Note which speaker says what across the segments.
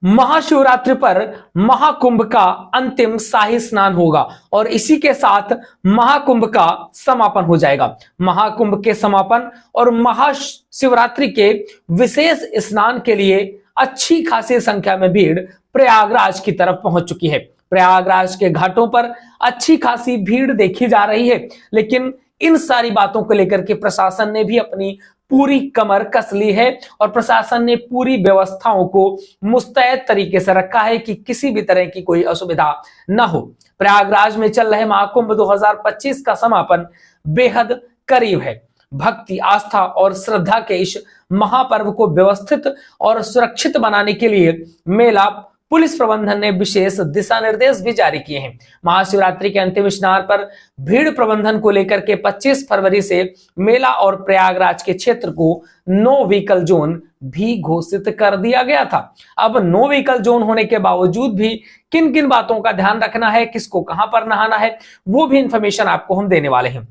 Speaker 1: महाशिवरात्रि पर महाकुंभ का अंतिम शाही स्नान होगा और इसी के साथ महाकुंभ का समापन हो जाएगा। महाकुंभ के समापन और महाशिवरात्रि के विशेष स्नान के लिए अच्छी खासी संख्या में भीड़ प्रयागराज की तरफ पहुंच चुकी है। प्रयागराज के घाटों पर अच्छी खासी भीड़ देखी जा रही है, लेकिन इन सारी बातों को लेकर के प्रशासन ने भी अपनी पूरी कमर कस ली है और प्रशासन ने पूरी व्यवस्थाओं को मुस्तैद तरीके से रखा है कि किसी भी तरह की कोई असुविधा न हो। प्रयागराज में चल रहे महाकुंभ 2025 का समापन बेहद करीब है। भक्ति, आस्था और श्रद्धा के इस महापर्व को व्यवस्थित और सुरक्षित बनाने के लिए मेला पुलिस प्रबंधन ने विशेष दिशा निर्देश भी जारी किए हैं। महाशिवरात्रि के अंतिम स्नान पर भीड़ प्रबंधन को लेकर के 25 फरवरी से मेला और प्रयागराज के क्षेत्र को नो व्हीकल जोन भी घोषित कर दिया गया था। अब नो व्हीकल जोन होने के बावजूद भी किन किन बातों का ध्यान रखना है, किसको कहां पर नहाना है, वो भी इंफॉर्मेशन आपको हम देने वाले हैं।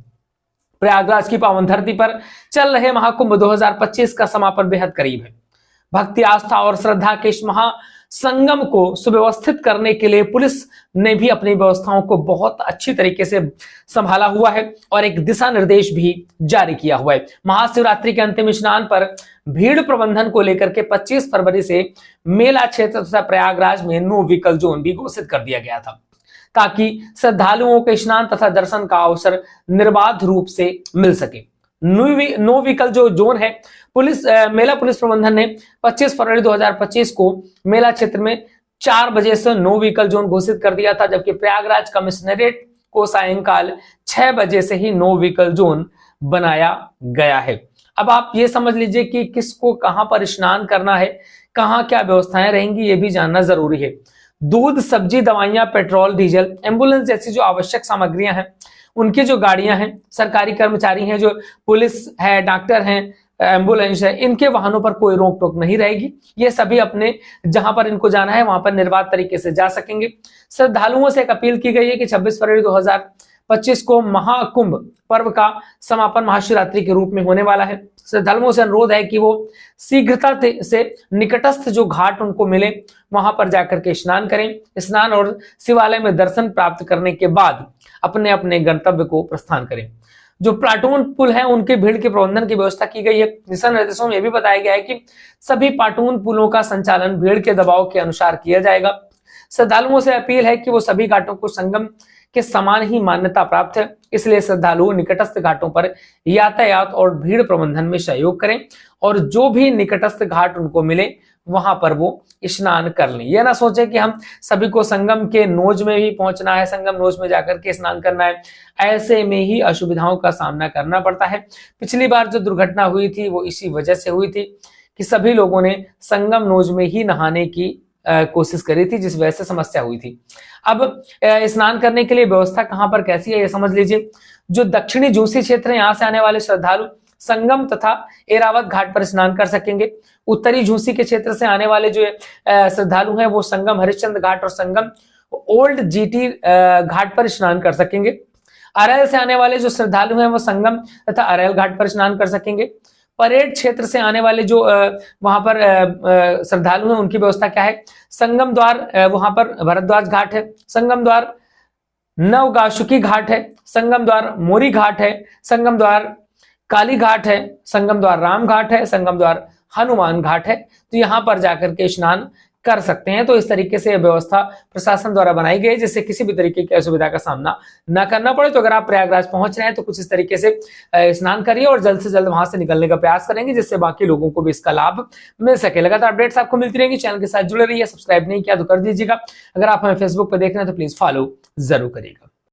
Speaker 1: प्रयागराज की पावन धरती पर चल रहे महाकुंभ 2025 का समापन बेहद करीब है। भक्ति, आस्था और श्रद्धा के इस संगम को सुव्यवस्थित करने के लिए पुलिस ने भी अपनी व्यवस्थाओं को बहुत अच्छी तरीके से संभाला हुआ है और एक दिशा निर्देश भी जारी किया हुआ है। महाशिवरात्रि के अंतिम स्नान पर भीड़ प्रबंधन को लेकर के 25 फरवरी से मेला क्षेत्र तथा प्रयागराज में नो व्हीकल जोन भी घोषित कर दिया गया था, ताकि श्रद्धालुओं के स्नान तथा दर्शन का अवसर निर्बाध रूप से मिल सके। नो व्हीकल जो जोन है, मेला पुलिस प्रबंधन ने 25 फरवरी 2025 को मेला क्षेत्र में 4 बजे से नो व्हीकल जोन घोषित कर दिया था, जबकि प्रयागराज कमिश्नरेट को सायंकाल 6 बजे से ही नो व्हीकल जोन बनाया गया है। अब आप ये समझ लीजिए कि किसको कहां पर स्नान करना है, कहां क्या व्यवस्थाएं रहेंगी, ये भी जानना जरूरी है। दूध, सब्जी, दवाइयां, पेट्रोल, डीजल, एम्बुलेंस जैसी जो आवश्यक सामग्रियां हैं, उनकी जो गाड़ियां हैं, सरकारी कर्मचारी हैं, जो पुलिस है, डॉक्टर हैं, एम्बुलेंस है, इनके वाहनों पर कोई रोक टोक नहीं रहेगी। ये सभी अपने जहां पर इनको जाना है वहां पर निर्बाध तरीके से जा सकेंगे। श्रद्धालुओं से एक अपील की गई है कि 26 फरवरी 2025 को महाकुंभ पर्व का समापन महाशिवरात्रि के रूप में होने वाला है। श्रद्धालुओं से अनुरोध है कि वो शीघ्रता से निकटस्थ जो घाट उनको मिले वहां पर जाकर के स्नान करें। स्नान और शिवालय में दर्शन प्राप्त करने के बाद अपने अपने गंतव्य को प्रस्थान करें। जो प्लाटून पुल है, उनके भीड़ के प्रबंधन की व्यवस्था की गई है। दिशा निर्देशों में यह भी बताया गया है कि सभी प्लाटून पुलों का संचालन भीड़ के दबाव के अनुसार किया जाएगा। श्रद्धालुओं से अपील है कि वो सभी घाटों को संगम के समान ही मान्यता प्राप्त है, इसलिए श्रद्धालु निकटस्थ घाटों पर यातायात और भीड़ प्रबंधन में सहयोग करें और जो भी निकटस्थ घाट उनको मिले वहां पर वो स्नान कर लें। यह ना सोचे कि हम सभी को संगम के नोज में भी पहुंचना है, संगम नोज में जाकर के स्नान करना है। ऐसे में ही असुविधाओं का सामना करना पड़ता है। पिछली बार जो दुर्घटना हुई थी वो इसी वजह से हुई थी कि सभी लोगों ने संगम नोज में ही नहाने की कोशिश करी थी, जिस वजह से समस्या हुई थी। अब स्नान करने के लिए व्यवस्था कहां पर कैसी है ये समझ लीजिए। जो दक्षिणी झूसी क्षेत्र है, यहाँ से आने वाले श्रद्धालु संगम तथा एरावत घाट पर स्नान कर सकेंगे। उत्तरी झूसी के क्षेत्र से आने वाले जो श्रद्धालु हैं वो संगम हरिश्चंद्र घाट और संगम ओल्ड जीटी घाट पर स्नान कर सकेंगे। अरैल से आने वाले जो श्रद्धालु हैं वो संगम तथा अरैल घाट पर स्नान कर सकेंगे। परेड क्षेत्र से आने वाले जो वहां पर श्रद्धालु हैं उनकी व्यवस्था क्या है। संगम द्वार वहां पर भरद्वाज घाट है, संगम द्वार नवगाशुकी घाट है, संगम द्वार मोरी घाट है, संगम द्वार काली घाट है, संगम द्वार राम घाट है, संगम द्वार हनुमान घाट है। तो यहाँ पर जाकर के स्नान कर सकते हैं। तो इस तरीके से व्यवस्था प्रशासन द्वारा बनाई गई है, जिससे किसी भी तरीके की असुविधा का सामना न करना पड़े। तो अगर आप प्रयागराज पहुंच रहे हैं तो कुछ इस तरीके से स्नान करिए और जल्द से जल्द वहां से निकलने का प्रयास करेंगे, जिससे बाकी लोगों को भी इसका लाभ मिल सके। लगातार अपडेट्स आपको मिलती रहेंगी। चैनल के साथ जुड़े रहिए। सब्सक्राइब नहीं किया तो कर दीजिएगा। अगर आप हमें फेसबुक पर देख रहे हैं तो प्लीज फॉलो जरूर करिएगा।